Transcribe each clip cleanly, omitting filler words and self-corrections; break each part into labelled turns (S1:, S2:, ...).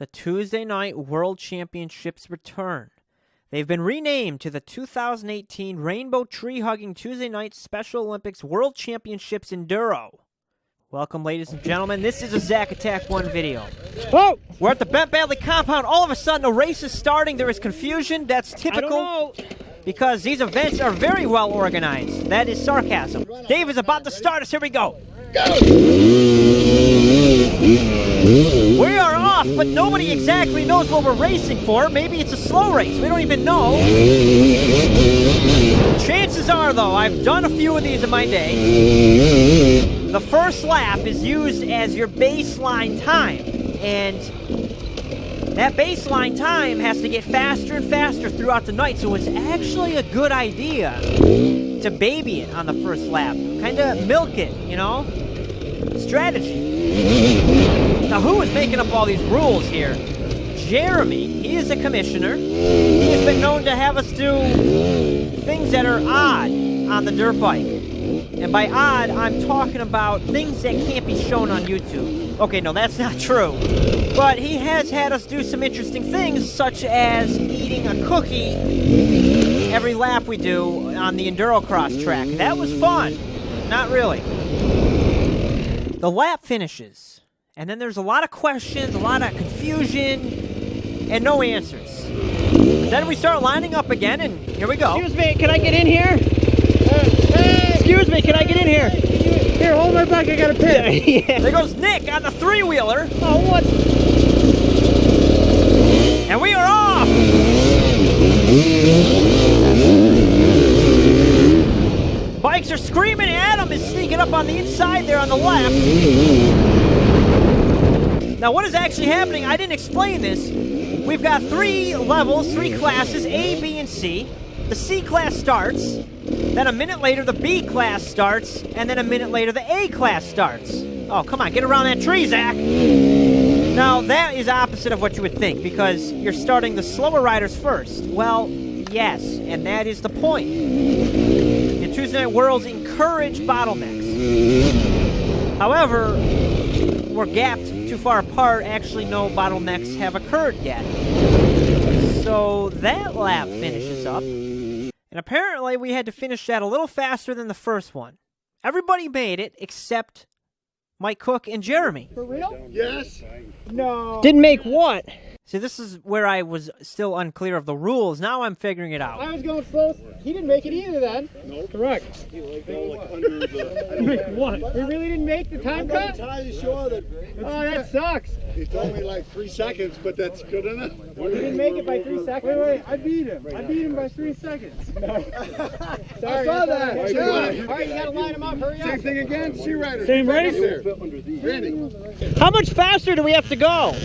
S1: The Tuesday Night World Championships return. They've been renamed to the 2018 Rainbow Tree Hugging Tuesday Night Special Olympics World Championships Enduro. Welcome, ladies and gentlemen. This is a Zach Attack 1 video.
S2: Whoa!
S1: We're at the Bent Badley compound. All of a sudden, a race is starting. There is confusion. That's typical because these events are very well organized. That is sarcasm. Dave is about to start us. Here we go. We are off, but nobody exactly knows what we're racing for. Maybe it's a slow race. We don't even know. Chances are, though, I've done a few of these in my day. The first lap is used as your baseline time, and that baseline time has to get faster and faster throughout the night, so it's actually a good idea to baby it on the first lap. Kind of milk it, you know? Strategy. Now, who is making up all these rules here? Jeremy. He is a commissioner. He has been known to have us do things that are odd on the dirt bike. And by odd, I'm talking about things that can't be shown on YouTube. Okay, no, that's not true. But he has had us do some interesting things, such as eating a cookie every lap we do on the Enduro cross track. That was fun. Not really. The lap finishes, and then there's a lot of questions, a lot of confusion, and no answers. Then we start lining up again, and here we go.
S2: Excuse me, can I get in here? Excuse me, can I get in here? Here, hold my back, I got a pit.
S1: Yeah. There goes Nick on the three-wheeler.
S2: Oh, what?
S1: And we are off! Bikes are screaming. Adam is sneaking up on the inside there on the left. Now, what is actually happening? I didn't explain this. We've got three levels, three classes, A, B, and C. The C class starts. Then a minute later, the B class starts. And then a minute later, the A class starts. Oh, come on, get around that tree, Zach. Now, that is opposite of what you would think, because you're starting the slower riders first. Well, yes, and that is the point. The Tuesday Night Worlds encourage bottlenecks. However, we're gapped too far apart. Actually, no bottlenecks have occurred yet. So that lap finishes up. And apparently, we had to finish that a little faster than the first one. Everybody made it except Mike Cook and Jeremy.
S2: For real?
S3: Yes.
S2: No. Didn't make what?
S1: See, this is where I was still unclear of the rules. Now I'm figuring it out.
S2: I was going slow. He didn't make it either then.
S3: No.
S2: Correct.
S3: Under the,
S2: Make what? We really didn't make the time cut?
S3: I'm entirely sure that.
S2: Oh, that sucks.
S3: He told me like 3 seconds, but that's good enough.
S2: You didn't make it by 3 seconds? Wait, I beat him. I beat him by 3 seconds. Sorry.
S3: I saw that.
S2: All right, you gotta line him up. Hurry up.
S3: Same thing again. Sea Rider.
S2: Same race?
S3: Randy.
S2: How much faster do we have to go?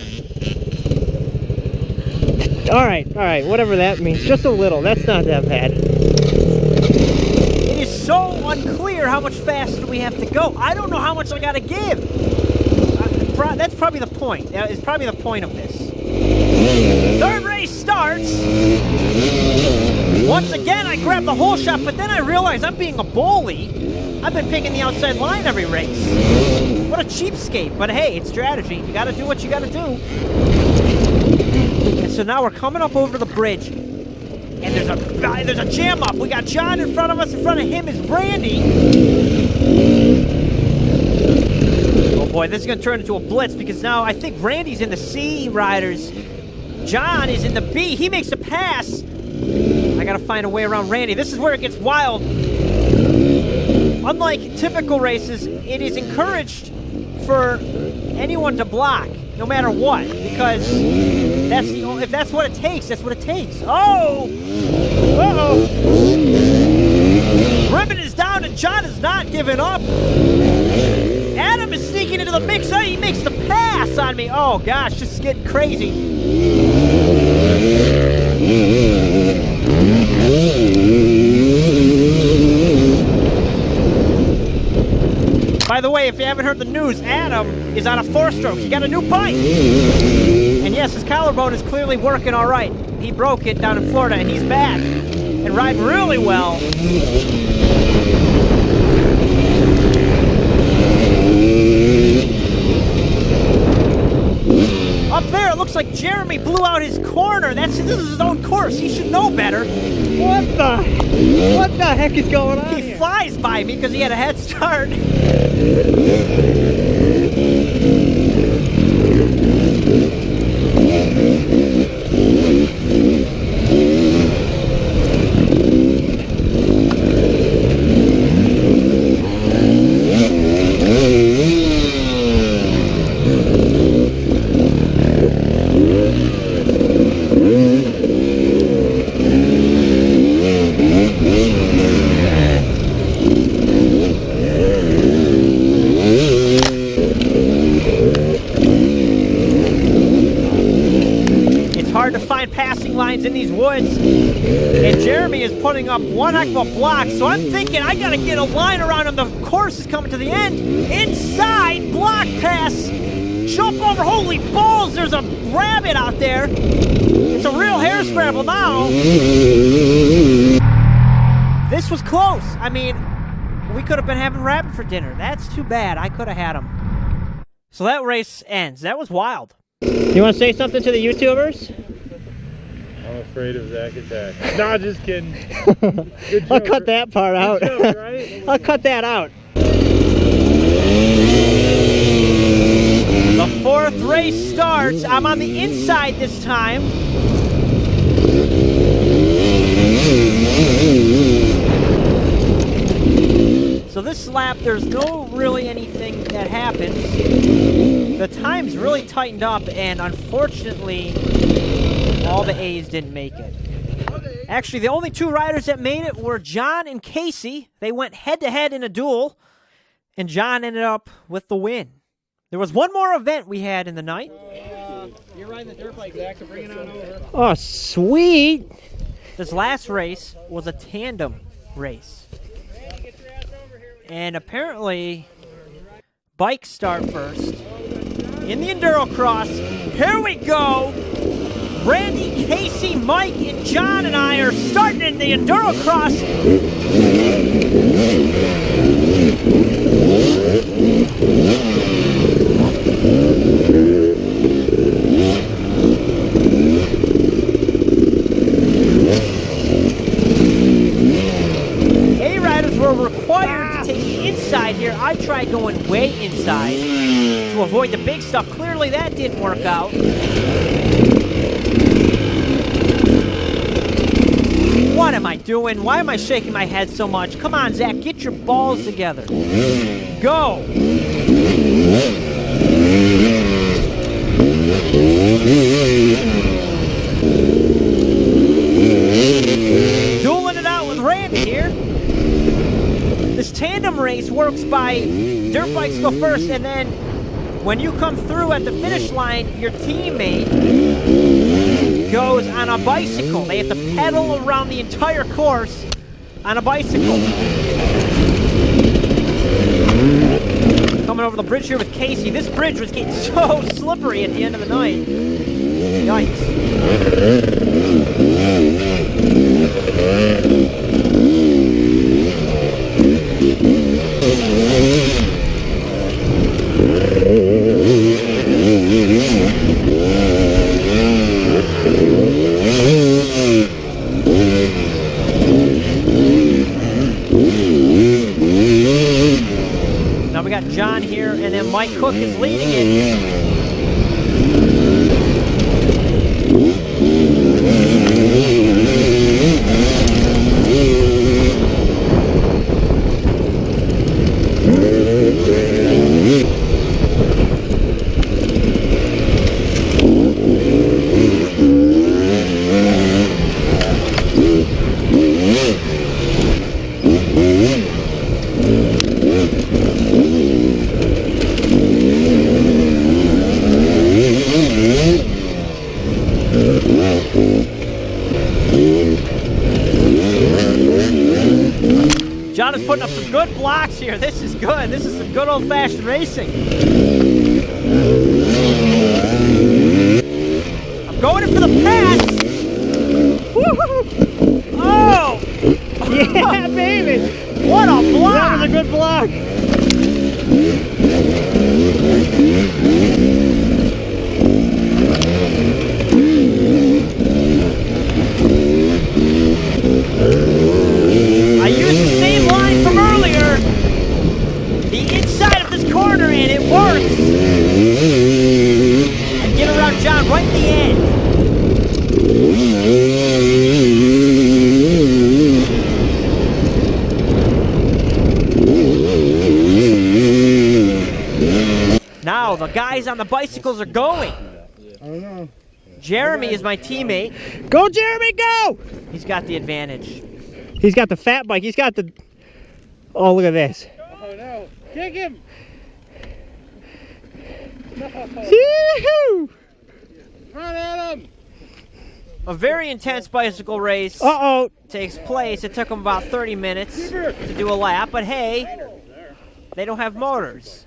S2: All right, whatever that means. Just a little. That's not that bad.
S1: It is so unclear how much faster we have to go. I don't know how much I gotta give. That's probably the point. That is probably the point of this. Third race starts. Once again, I grab the whole shot, but then I realize I'm being a bully. I've been picking the outside line every race. What a cheapskate, but hey, it's strategy. You gotta do what you gotta do. And so now we're coming up over the bridge, and there's a jam up. We got John in front of us. In front of him is Randy. Oh boy, this is gonna turn into a blitz because now I think Randy's in the C riders. John is in the B. He makes a pass. I gotta find a way around Randy. This is where it gets wild. Unlike typical races, it is encouraged for anyone to block, no matter what, because if that's what it takes, that's what it takes. Oh! Uh-oh! Ribbon is down and John is not giving up. Adam is sneaking into the mix. Oh, he makes the pass on me. Oh gosh, this is getting crazy. By the way, if you haven't heard the news, Adam is on a 4-stroke. He got a new bike. And yes, his collarbone is clearly working all right. He broke it down in Florida, and he's back and riding really well. Up there, it looks like Jeremy blew out his corner. This is his own course. He should know better.
S2: What the heck is going on
S1: He
S2: here?
S1: flies by me because he had a head start. To find passing lines in these woods, and Jeremy is putting up one heck of a block, so I'm thinking I gotta get a line around him. The course is coming to the end. Inside, block pass, jump over, holy balls, there's a rabbit out there. It's a real hair scramble now. This was close. I mean, we could have been having rabbit for dinner. That's too bad. I could have had him. So that race ends. That was wild.
S2: You want to say something to the YouTubers?
S4: I'm afraid of Zach Attack. No, just kidding. Good joke,
S2: I'll cut that part out.
S4: joke, right?
S2: I'll cut that out.
S1: The fourth race starts. I'm on the inside this time. So this lap, there's no really anything that happens. The time's really tightened up, and unfortunately, all the A's didn't make it. Actually, the only two riders that made it were John and Casey. They went head-to-head in a duel, and John ended up with the win. There was one more event we had in the night.
S2: You're riding the dirt bike, Zach, so bring it on over. Oh, sweet.
S1: This last race was a tandem race. And apparently, bikes start first. In the Enduro Cross, here we go. Randy, Casey, Mike, and John and I are starting in the Enduro Cross. A-riders were required to take the inside here. I tried going way inside to avoid the big stuff. Clearly that didn't work out. What am I doing? Why am I shaking my head so much? Come on, Zach, get your balls together. Go. Dueling it out with Randy here. This tandem race works by dirt bikes go first, and then when you come through at the finish line, your teammate goes on a bicycle. They have to pedal around the entire course on a bicycle. Coming over the bridge here with Casey. This bridge was getting so slippery at the end of the night. Yikes. Now we got John here, and then Mike Cook is leading it. John is putting up some good blocks here. This is good. This is some good old-fashioned racing. I'm going in for the pass. Woo-hoo. Oh!
S2: Yeah, baby.
S1: What a block!
S2: That was a good block.
S1: around John right in the end. Now the guys on the bicycles are going.
S3: I don't know.
S1: Jeremy is my teammate.
S2: Go, Jeremy, go!
S1: He's got the advantage.
S2: He's got the fat bike. He's got the... Oh, look at this.
S3: Oh no. Kick him!
S2: Yee-hoo!
S3: Run at him!
S1: A very intense bicycle race
S2: Uh-oh.
S1: takes place. It took them about 30 minutes to do a lap, but hey, they don't have motors.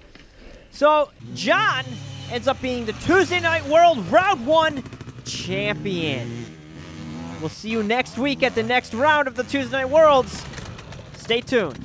S1: So John ends up being the Tuesday Night World Round 1 champion. We'll see you next week at the next round of the Tuesday Night Worlds. Stay tuned.